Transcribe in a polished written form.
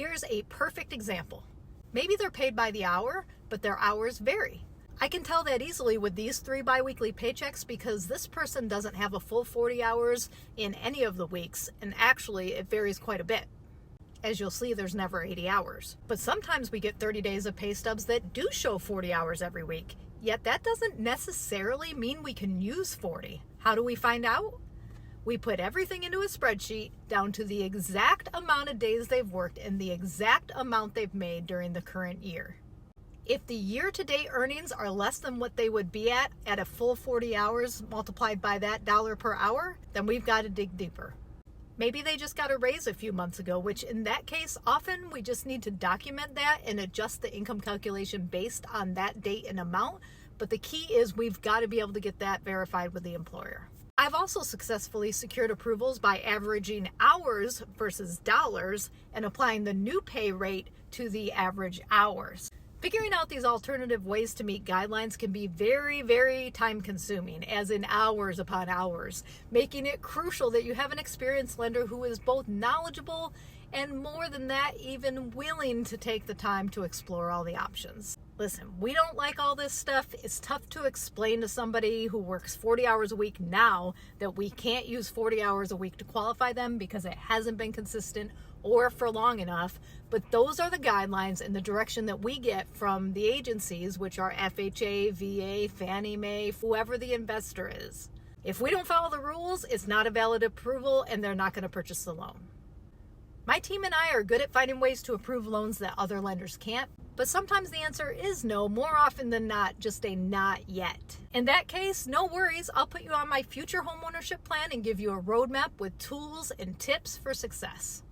Here's a perfect example. Maybe they're paid by the hour, but their hours vary. I can tell that easily with these 3 biweekly paychecks because this person doesn't have a full 40 hours in any of the weeks, and actually it varies quite a bit. As you'll see, there's never 80 hours. But sometimes we get 30 days of pay stubs that do show 40 hours every week. Yet that doesn't necessarily mean we can use 40. How do we find out? We put everything into a spreadsheet down to the exact amount of days they've worked and the exact amount they've made during the current year. If the year-to-date earnings are less than what they would be at a full 40 hours multiplied by that dollar per hour, then we've got to dig deeper. Maybe they just got a raise a few months ago, which in that case, often we just need to document that and adjust the income calculation based on that date and amount. But the key is we've got to be able to get that verified with the employer. I've also successfully secured approvals by averaging hours versus dollars and applying the new pay rate to the average hours. Figuring out these alternative ways to meet guidelines can be very, very time consuming, as in hours upon hours, making it crucial that you have an experienced lender who is both knowledgeable and, more than that, even willing to take the time to explore all the options. Listen, we don't like all this stuff. It's tough to explain to somebody who works 40 hours a week now that we can't use 40 hours a week to qualify them because it hasn't been consistent or for long enough. But those are the guidelines and the direction that we get from the agencies, which are FHA, VA, Fannie Mae, whoever the investor is. If we don't follow the rules, it's not a valid approval and they're not going to purchase the loan. My team and I are good at finding ways to approve loans that other lenders can't, but sometimes the answer is no, more often than not, just a not yet. In that case, no worries, I'll put you on my future homeownership plan and give you a roadmap with tools and tips for success.